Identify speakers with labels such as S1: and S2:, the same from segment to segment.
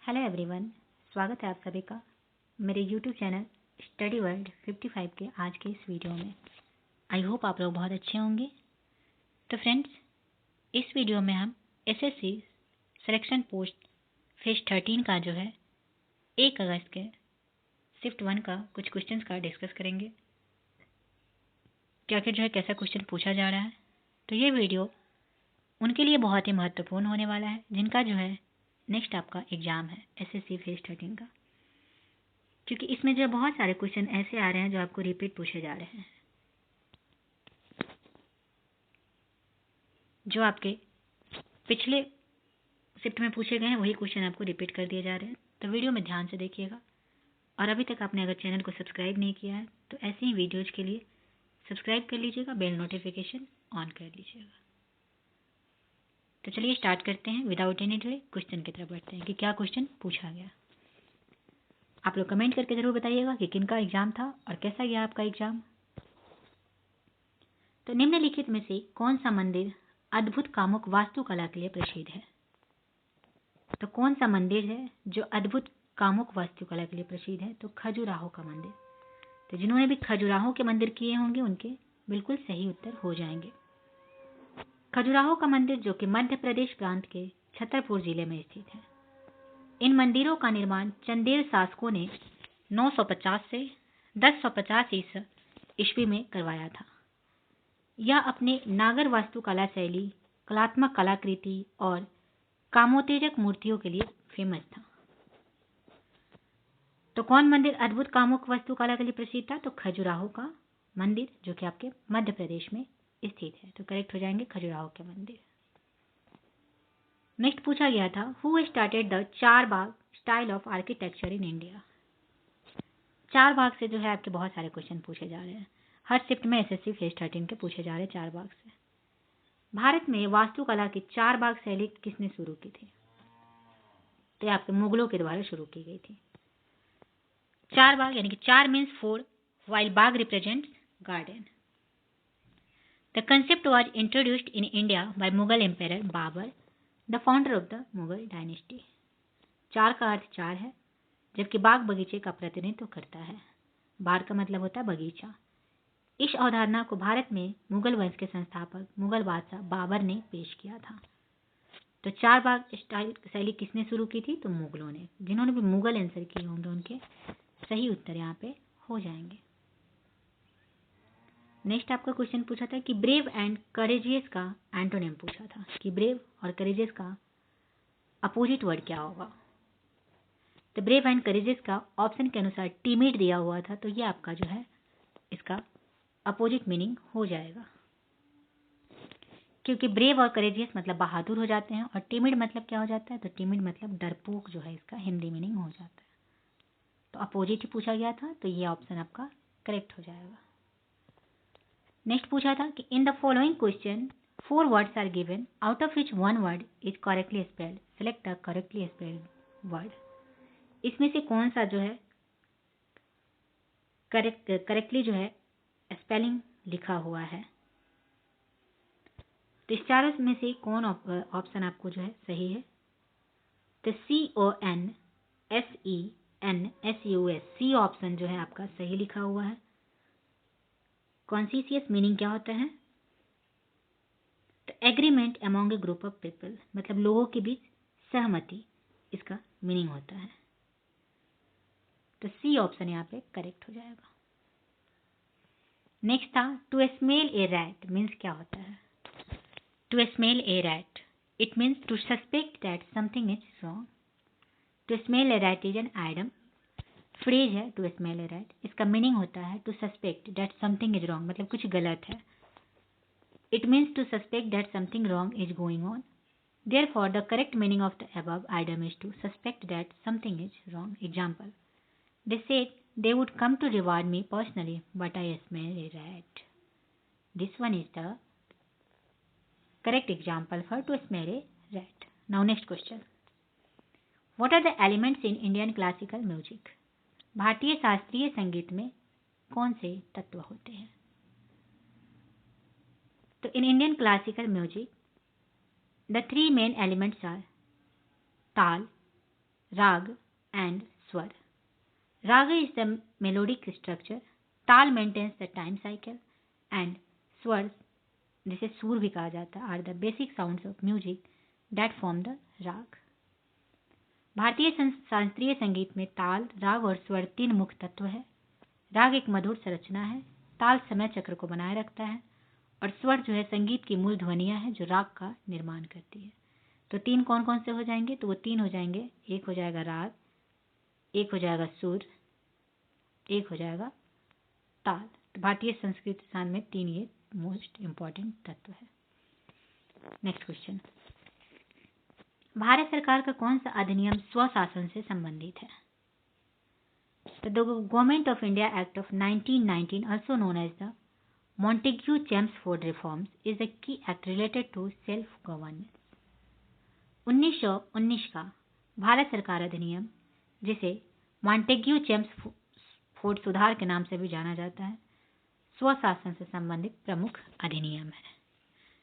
S1: Hello everyone, स्वागत है आप सभी का मेरे यूट्यूब चैनल स्टडी वर्ल्ड 55 के आज के इस वीडियो में। आई होप आप लोग बहुत अच्छे होंगे। तो फ्रेंड्स, इस वीडियो में हम एसएससी सिलेक्शन पोस्ट फेज 13 का जो है 1 अगस्त के शिफ्ट 1 का कुछ क्वेश्चंस का डिस्कस करेंगे। क्या क्या जो है कैसा क्वेश्चन पूछा जा रहा है। तो ये वीडियो उनके लिए बहुत ही महत्वपूर्ण होने वाला है जिनका जो है नेक्स्ट आपका एग्जाम है एसएससी फेज 13 का, क्योंकि इसमें जो बहुत सारे क्वेश्चन ऐसे आ रहे हैं जो आपको रिपीट पूछे जा रहे हैं। जो आपके पिछले शिफ्ट में पूछे गए हैं वही क्वेश्चन आपको रिपीट कर दिए जा रहे हैं। तो वीडियो में ध्यान से देखिएगा, और अभी तक आपने अगर चैनल को सब्सक्राइब नहीं किया है तो ऐसे ही वीडियोज के लिए सब्सक्राइब कर लीजिएगा, बेल नोटिफिकेशन ऑन कर लीजिएगा। तो चलिए स्टार्ट करते हैं विदाउट एनी डिले, क्वेश्चन की तरफ बढ़ते हैं कि क्या क्वेश्चन पूछा गया। आप लोग कमेंट करके जरूर बताइएगा कि किन का एग्जाम था और कैसा गया आपका एग्जाम। तो निम्नलिखित में से कौन सा मंदिर अद्भुत कामुक वास्तुकला के लिए प्रसिद्ध है। तो कौन सा मंदिर है जो अद्भुत कामुक वास्तुकला के लिए प्रसिद्ध है। तो खजुराहो का मंदिर। तो जिन्होंने भी खजुराहो के मंदिर किए होंगे उनके बिल्कुल सही उत्तर हो जाएंगे। खजुराहो का मंदिर जो कि मध्य प्रदेश प्रांत के छतरपुर जिले में स्थित है। इन मंदिरों का निर्माण चंदेल शासकों ने 950 से 1050 ईस्वी में करवाया था। यह अपने नागर वास्तुकला शैली, कलात्मक कलाकृति और कामोत्तेजक मूर्तियों के लिए फेमस था। तो कौन मंदिर अद्भुत कामुक वास्तुकला के लिए प्रसिद्ध था। तो खजुराहो का मंदिर जो कि आपके मध्य प्रदेश में स्थित है। तो करेक्ट हो जाएंगे खजुराहो के मंदिर। नेक्स्ट पूछा गया था who started the Char Bagh style of architecture in India. Char Bagh से जो है आपके बहुत सारे क्वेश्चन पूछे जा रहे हैं। हर शिफ्ट में एसएससी फेज 13 के पूछे जा रहे हैं चार बाग से। भारत में वास्तुकला की चार बाग शैली किसने शुरू की थी। तो ये आपके मुगलों के द्वारा शुरू की गई थी। चार बाग यानी कि चार means 4 while bagh represents garden. The concept was introduced in India by Mughal empire Babur, the founder of the Mughal dynasty. चार का अर्थ चार है, जबकि बाग बगीचे का प्रतिनिधित्व करता है। बाग का मतलब होता है बगीचा। इस अवधारणा को भारत में मुगल वंश के संस्थापक मुगल बादशाह बाबर ने पेश किया था। तो चार बाग स्टाइल शैली किसने शुरू की थी। तो मुगलों ने। जिन्होंने भी मुगल आंसर किए होंगे उनके सही उत्तर यहाँ पे हो जाएंगे। नेक्स्ट आपका क्वेश्चन पूछा था कि ब्रेव एंड करेजियस का एंटोनिम पूछा था कि ब्रेव और करेजियस का अपोजिट वर्ड क्या होगा। तो ब्रेव एंड करेजियस का ऑप्शन के अनुसार टीमिड दिया हुआ था, तो ये आपका जो है इसका अपोजिट मीनिंग हो जाएगा, क्योंकि ब्रेव और करेजियस मतलब बहादुर हो जाते हैं और टिमिड मतलब क्या हो जाता है। तो टिमिड मतलब डरपोक जो है इसका हिंदी मीनिंग हो जाता है। तो अपोजिट ही पूछा गया था, तो ये ऑप्शन आपका करेक्ट हो जाएगा। नेक्स्ट पूछा था कि in the following question 4 words are given out of which 1 word is correctly spelled, select the correctly spelled word. इसमें से कौन सा जो है करेक्टली जो है स्पेलिंग लिखा हुआ है। तो इस चारों में से कौन ऑप्शन आपको जो है सही है। तो CONSENSUS सी ऑप्शन जो है आपका सही लिखा हुआ है। कॉन्सियस मीनिंग क्या होता है। तो agreement among A group of people, मतलब लोगों के बीच सहमति, इसका मीनिंग होता है। तो सी ऑप्शन यहाँ पे करेक्ट हो जाएगा। नेक्स्ट था to smell a rat means क्या होता है। To smell a rat it means to suspect that something is wrong. To smell a rat is an idiom phrase है। टू स्मेल ए रैट इसका meaning होता है to suspect that something is wrong, मतलब कुछ गलत है। It means to suspect that something wrong is going on. Therefore, the correct meaning of the above item is to suspect that something is wrong. Example: they said they would come to reward me personally, but I smell a rat. This one is the correct example for to smell a rat. Now next question. What are the elements in Indian classical music? भारतीय शास्त्रीय संगीत में कौन से तत्व होते हैं। तो in Indian classical music the 3 main elements are ताल, rag and swar. Raga is the melodic structure, ताल maintains the time cycle, and swars, जिसे सुर भी कहा जाता है, are the basic sounds of music that form the rag. भारतीय शास्त्रीय संगीत में ताल, राग और स्वर तीन मुख्य तत्व है। राग एक मधुर संरचना है, ताल समय चक्र को बनाए रखता है, और स्वर जो है संगीत की मूल ध्वनियां हैं जो राग का निर्माण करती है। तो तीन कौन कौन से हो जाएंगे? तो वो तीन हो जाएंगे, एक हो जाएगा राग, एक हो जाएगा सुर, एक हो जाएगा ताल। तो भारतीय संस्कृत स्थान में तीन ये मोस्ट इंपॉर्टेंट तत्व है। नेक्स्ट क्वेश्चन, भारत सरकार का कौन सा अधिनियम स्वशासन से संबंधित है? The Government of India Act of 1919, also known as the Montagu-Chelmsford Reforms, is a key act related to self-governance. 1919 का भारत सरकार अधिनियम, जिसे मॉन्टेग्यू-चेम्सफोर्ड सुधार के नाम से भी जाना जाता है, स्वशासन से संबंधित प्रमुख अधिनियम है।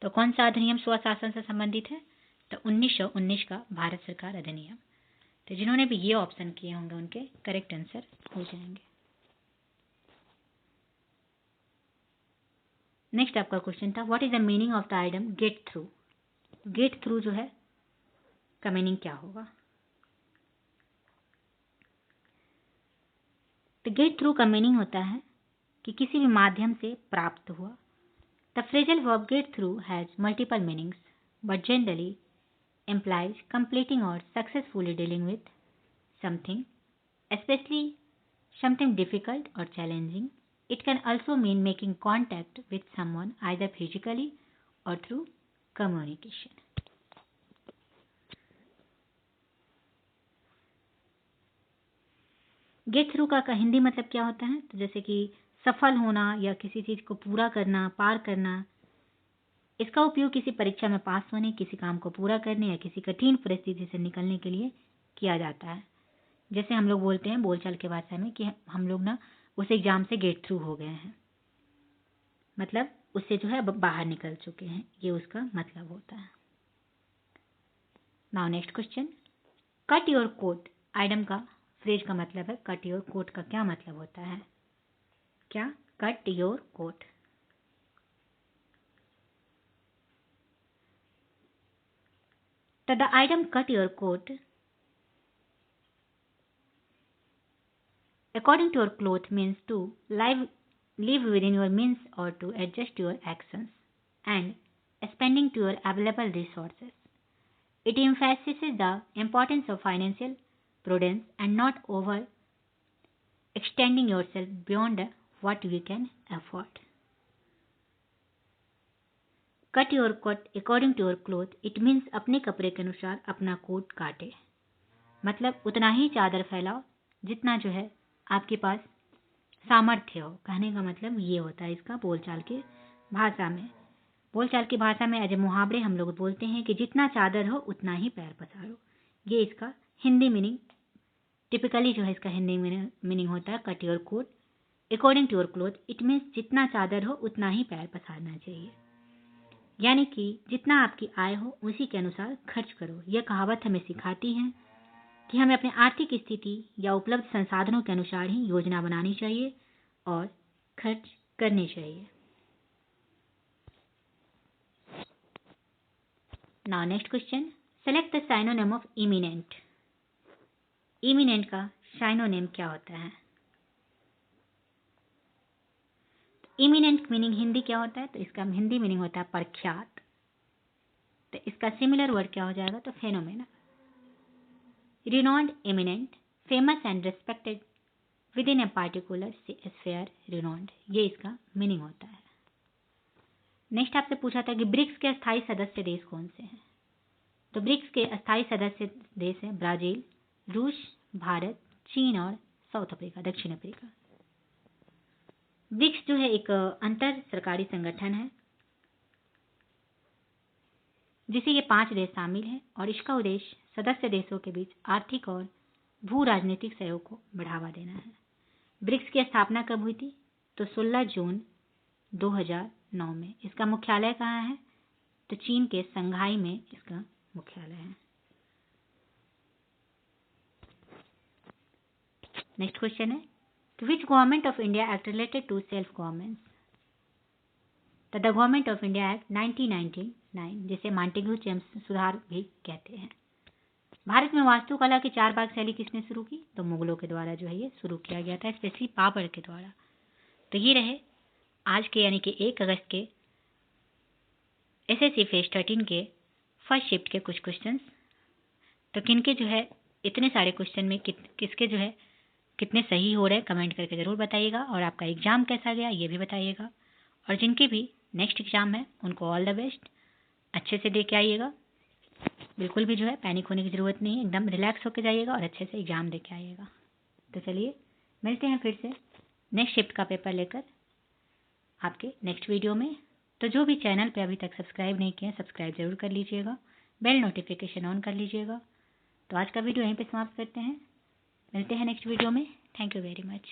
S1: तो कौन सा अधिनियम स्वशासन से संबंधित है? तो 1919 का भारत सरकार अधिनियम। तो जिन्होंने भी ये ऑप्शन किए होंगे उनके करेक्ट आंसर हो जाएंगे। नेक्स्ट आपका क्वेश्चन था, what is the meaning of the item get through? Get through जो है का मीनिंग क्या होगा? तो गेट थ्रू का मीनिंग होता है कि किसी भी माध्यम से प्राप्त हुआ। The phrasal verb get through has multiple meanings but generally implies completing or successfully dealing with something, especially something difficult or challenging. It can also mean making contact with someone either physically or through communication. Get through का हिंदी मतलब क्या होता है? तो जैसे कि सफल होना या किसी चीज को पूरा करना, पार करना। इसका उपयोग किसी परीक्षा में पास होने, किसी काम को पूरा करने या किसी कठिन परिस्थिति से निकलने के लिए किया जाता है। जैसे हम लोग बोलते हैं बोलचाल के भाषा में कि हम लोग ना उस एग्जाम से गेट थ्रू हो गए हैं, मतलब उससे जो है अब बाहर निकल चुके हैं, ये उसका मतलब होता है। Now next question, cut your coat idiom का फ्रेज का मतलब है कट योर कोट का क्या मतलब होता है? क्या? Cut your coat. तो the item cut your coat according to your cloth means to live within your means or to adjust your actions and spending to your available resources. It emphasizes the importance of financial prudence and not over extending yourself beyond what you can afford. Cut your coat according to your cloth. It means अपने कपड़े के अनुसार अपना coat काटे, मतलब उतना ही चादर फैलाओ जितना जो है आपके पास सामर्थ्य हो। कहने का मतलब ये होता है इसका बोलचाल की भाषा में। बोलचाल की भाषा में एज ए मुहावरे हम लोग बोलते हैं कि जितना चादर हो उतना ही पैर पसारो। ये इसका हिंदी मीनिंग टिपिकली जो है इसका हिंदी मीनिंग होता है cut your coat according to your cloth. It means जितना चादर हो उतना ही पैर पसारना चाहिए, यानी कि जितना आपकी आय हो उसी के अनुसार खर्च करो। यह कहावत हमें सिखाती है कि हमें अपने आर्थिक स्थिति या उपलब्ध संसाधनों के अनुसार ही योजना बनानी चाहिए और खर्च करनी चाहिए। Now next question, select the synonym of eminent. Eminent का साइनोनिम क्या होता है? इमिनेंट मीनिंग हिंदी क्या होता है? तो इसका हिंदी मीनिंग होता है प्रख्यात। तो इसका सिमिलर वर्ड क्या हो जाएगा? तो phenomena. Renowned, eminent, famous and respected within a particular sphere, renowned, ये इसका मीनिंग होता है। नेक्स्ट आपसे पूछा था कि ब्रिक्स के अस्थायी सदस्य देश कौन से हैं? तो ब्रिक्स के अस्थायी सदस्य देश हैं ब्राजील, रूस, भारत, चीन और साउथ अफ्रीका, दक्षिण अफ्रीका। ब्रिक्स जो है एक अंतर सरकारी संगठन है जिसे ये 5 देश शामिल हैं और इसका उद्देश्य सदस्य देशों के बीच आर्थिक और भू राजनीतिक सहयोग को बढ़ावा देना है। ब्रिक्स की स्थापना कब हुई थी? तो 16 जून 2009 में। इसका मुख्यालय कहाँ है? तो चीन के संघाई में इसका मुख्यालय है। नेक्स्ट क्वेश्चन है कि which government of India act related to self government? The government of India act 1999, जिसे मॉन्टेग्यू चेम्स सुधार भी कहते हैं। भारत में वास्तुकला की 4 भाग शैली किसने शुरू की? तो मुगलों के द्वारा जो है ये शुरू किया गया था, स्पेशली बाबर के द्वारा। तो ये रहे आज के यानी कि 1 अगस्त के एसएससी फेज 13 के फर्स्ट शिफ्ट के कुछ क्वेश्चंस। तो किनके जो है इतने सारे क्वेश्चन में किसके जो है कितने सही हो रहे हैं कमेंट करके ज़रूर बताइएगा, और आपका एग्ज़ाम कैसा गया ये भी बताइएगा। और जिनके भी नेक्स्ट एग्ज़ाम है उनको ऑल द बेस्ट, अच्छे से दे के आइएगा। बिल्कुल भी जो है पैनिक होने की ज़रूरत नहीं है, एकदम रिलैक्स होकर जाइएगा और अच्छे से एग्ज़ाम दे के आइएगा। तो चलिए मिलते हैं फिर से नेक्स्ट शिफ्ट का पेपर लेकर आपके नेक्स्ट वीडियो में। तो जो भी चैनल पे अभी तक सब्सक्राइब नहीं किए सब्सक्राइब ज़रूर कर लीजिएगा, बेल नोटिफिकेशन ऑन कर लीजिएगा। तो आज का वीडियो यहीं पे समाप्त करते हैं, मिलते हैं नेक्स्ट वीडियो में। Thank you very much.